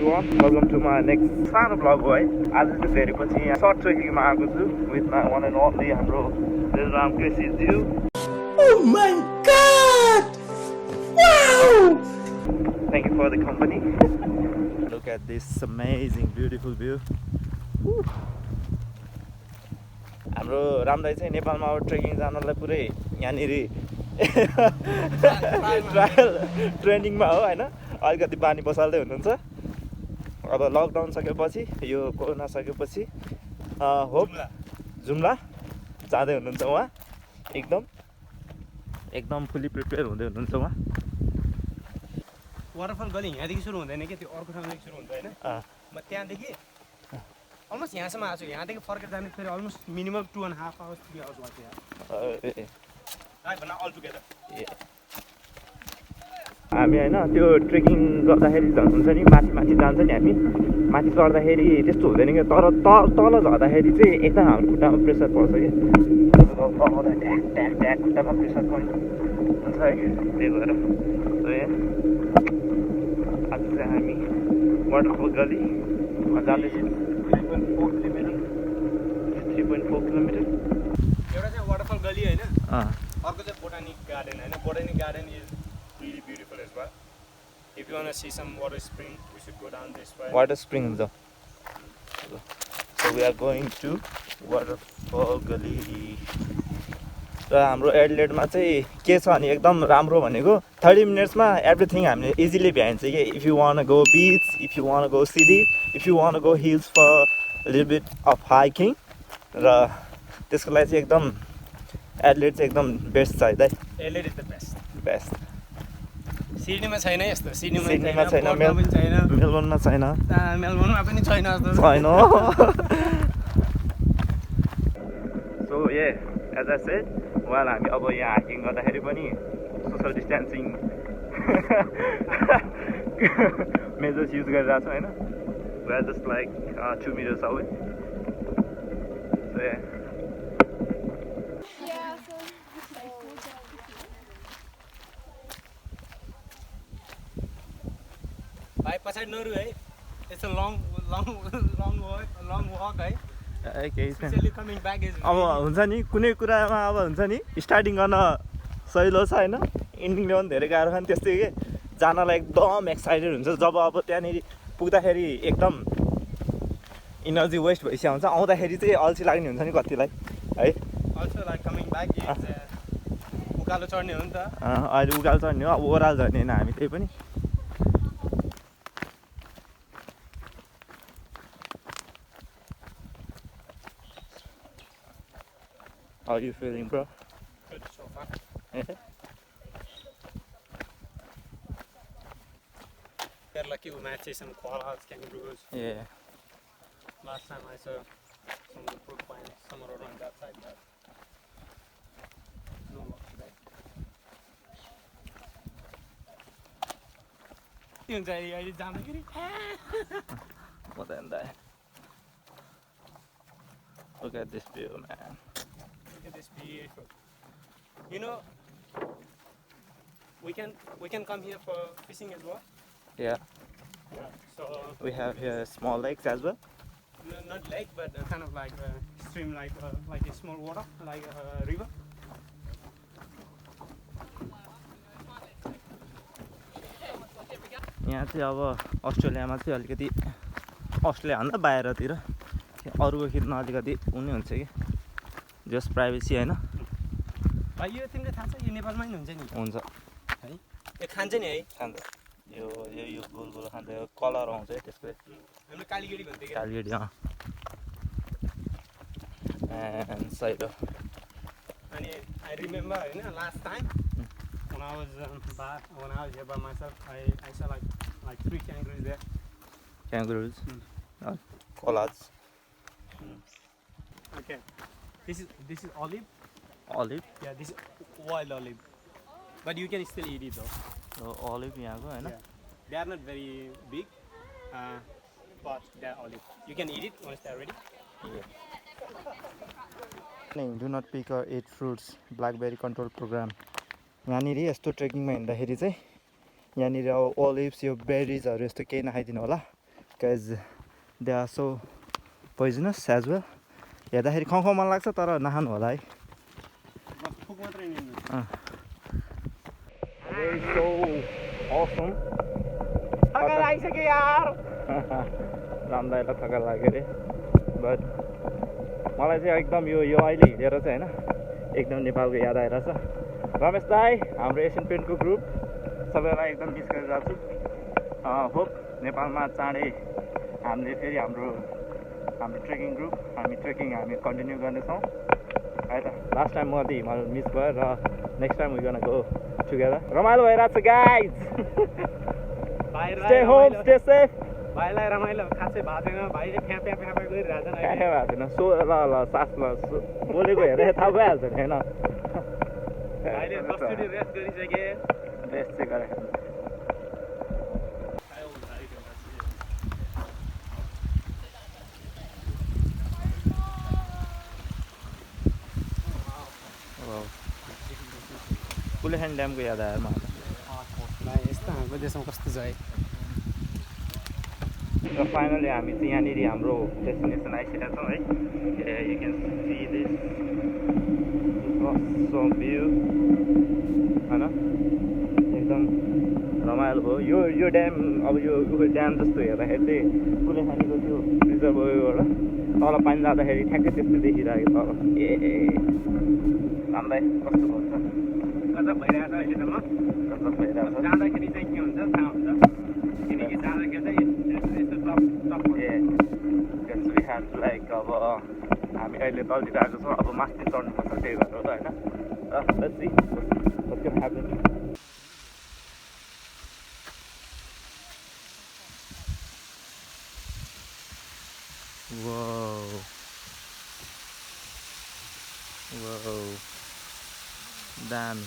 everyone, welcome to my next Sauna vlog हो है। आज चाहिँ धेरै पछि यहाँ सर्ट ट्रेकिङमा आएको छु with my one and only हाम्रो Ram Krisiju. Oh my god! Wow! Thank you for the company. Look at this amazing beautiful view. हाम्रो राम दाइ चाहिँ नेपालमा अब ट्रेकिङ जानलाई पुरै यहाँनिर ट्रायल ट्रेनिङमा हो हैन। अलिकति बानी बसाल्दै हुनुहुन्छ। अब लकडाउन सकेपछि यो कोरोना सकेपछि होप जुम्ला जाँदै हुनुहुन्छ उहाँ। एकदम फुल्ली प्रिपेयर हुँदै हुनुहुन्छ उहाँ। वाटरफल गली यहाँदेखि सुरु हुँदैन कि त्यो अर्को ठाउँदेखि सुरु हुन्छ हैन। म त्यहाँदेखि अलमोस्ट यहाँसम्म आएको छु। यहाँदेखि फर्केर जाने फेरि अलमोस्ट मिनिमम 2.5 hours 3 hours लाग्छ यार। अल टुगेदर हामी हैन त्यो ट्रेकिङ गर्दाखेरि हुन्छ नि माथि जान्छ नि हामी। माथि चढ्दाखेरि त्यस्तो हुँदैन कि तर तल झर्दाखेरि चाहिँ एकदम हाम्रो खुट्टामा प्रेसर पर्छ कि। ट्याक खुट्टामा प्रेसर पर्छ हुन्छ है। त्यही भएर आज चाहिँ हामी वाटरफल गली जाँदैछौँ। 3.4 किलोमिटर। एउटा चाहिँ वाटरफल गली हैन। अर्को चाहिँ बोटानिक गार्डन हैन। Botanic garden is really beautiful as well. If you want to see some water spring, we should go down this way. Water spring though. So we are going to Waterfall Gully. र हाम्रो एडिलेडमा चाहिँ के छ भने एकदम राम्रो भनेको 30 मिनट्समा everything हामीले इजिली भ्याइन्छ कि। If you wanna go beach, if you wanna go city, if you wanna go hills for little bit of hiking. र त्यसको लागि चाहिँ एकदम एडिलेड चाहिँ एकदम बेस्ट छ है दाइ। Adelaide is the best. Best. सिडनीमा छैन यस्तो। सिडनीमा छैन, मेलबर्नमा छैन, मेलबर्नमा पनि छैन जस्तो छैन। सो ये एज आई सेड while हामी अब यहाँ हाइकिङ गर्दाखेरि पनि सोसल डिस्टेन्सिङ मेजर्स युज गरिरहेको छौँ होइन। We are just like 2 meters away. So yeah. भाइ पछाडि नरु है। इट्स अ लङ वक है। केही छैन। कमिङ ब्याक इज अब हुन्छ नि कुनै कुरामा अब हुन्छ नि स्टार्टिङ गर्न सहिलो छ होइन, इन्डिङ ल्याउनु धेरै गाह्रो छ नि। त्यस्तै के जानलाई एकदम एक्साइटेड हुन्छ। जब अब त्यहाँनिर पुग्दाखेरि एकदम इनर्जी वेस्ट भइसक्यो हुन्छ। आउँदाखेरि चाहिँ अल्छी लाग्ने हुन्छ नि कतिलाई है। Also like coming back is उकालो चढ्ने हो नि त। अहिले उकालो चढ्ने हो, अब ओह्रालो झर्ने होइन हामी। त्यही पनि How are you feeling, bro? Good so far. They're lucky we might see some koalas, kangaroos. Yeah. Last time I saw some of the porcupines somewhere around that side, but no luck today. More than that. Look at this view, man. Look at this beautiful. You know, we can come here for fishing as well. Yeah. So We have here small lakes as well. not lake, but kind of like a stream, like a small water, like a river. यहाँ चाहिँ अब अस्ट्रेलियामा चाहिँ अलिकति अस्ट्रेलियाभन्दा बाहिरतिर अरूको खिच्न अलिकति उनी हुन्छ कि जस्ट प्राइभेसी होइन। भाइ यो तिमीले थाहा छ यो नेपालमै नि हुन्छ नि हुन्छ है। यो खान्छ नि है। खान्छ यो गोल खान्छ। यो कलर आउँछ है त्यसको। हामीले कालीगेडी भन्थ्यो कि। कालीगेडी एन्ड साइड हो। अनि I remember होइन last time when I was here by myself, I saw like 3 kangaroos there. Kangaroos. Koalas. Okay. This is olive. Olive. Yeah, this is wild olive. But you can still eat it though. So olive यहाँको हैन। Yeah. They are not very big, but they are olive. You can eat it once they are ready. Yeah. Do not pick or eat fruits. Blackberry control program. यहाँनिर यस्तो ट्रेकिङमा हिँड्दाखेरि चाहिँ यहाँनिर अब ओलिभ्स यो बेरिजहरू यस्तो केही नखाइदिनु होला। because they are so poisonous as well. हेर्दाखेरि खाउँ मन लाग्छ तर नखानु होला है. फुक मात्रै नि So awesome. थका लागिसक्यो यार. रामदाइलाई थका लाग्यो अरे. बट मलाई चाहिँ एकदम यो अहिले हिँडेर चाहिँ होइन एकदम नेपालको याद आइरहेछ. रमेश दाई हाम्रो एसियन पेन्टको ग्रुप सबैलाई एकदम मिस गरिरहेको छु. होप नेपालमा चाँडै हामीले फेरि हाम्रो ट्रेकिङ ग्रुप हामी कन्टिन्यू गर्नेछौँ है त. लास्ट टाइम म चाहिँ हिमाल मिस भयो र next time we gonna go together. रमाइलो भइरहेको छ guys. Stay home stay safe. भाइलाई रमाइलो खासै भएको छैन. भाइले फ्याँ गरिरहेको छैन. भएको छैन. ल सास बोलेको हेरेर थाहा भइहाल्छ नि होइन. भाइले 10 चोटि रेस्ट गरिसके. रेस्ट चाहिँ गरे. कुलेखानी ड्यामको याद आयो मलाई. यस्तो हाम्रो देशमा कस्तो छ है. र फाइनली हामी चाहिँ यहाँनिर हाम्रो डेस्टिनेसन आइसकेका छौँ है. You can see this Assam view होइन. एकदम रमाइलो भयो. यो ड्याम अब यो ड्याम जस्तो हेर्दाखेरि चाहिँ कुलेखानीको त्यो रिजर्भबाट तल पानी जाँदाखेरि ठ्याक्कै त्यस्तो देखिरहेको तल. रामदाई कस्तो हुन्छ? गजब भइरहेको छ अहिलेसम्म. गजब भइरहेको छ. जाँदाखेरि चाहिँ के हुन्छ थाहा हुन्छ. किनकि जाँदाखेरि चाहिँ यस्तो टप लाइक अब हामी अहिले तलतिर आएको छौँ. अब माथि चढ्नुपर्छ त्यही भएर होला होइन. Let's see what's gonna happen. Whoa. Damn.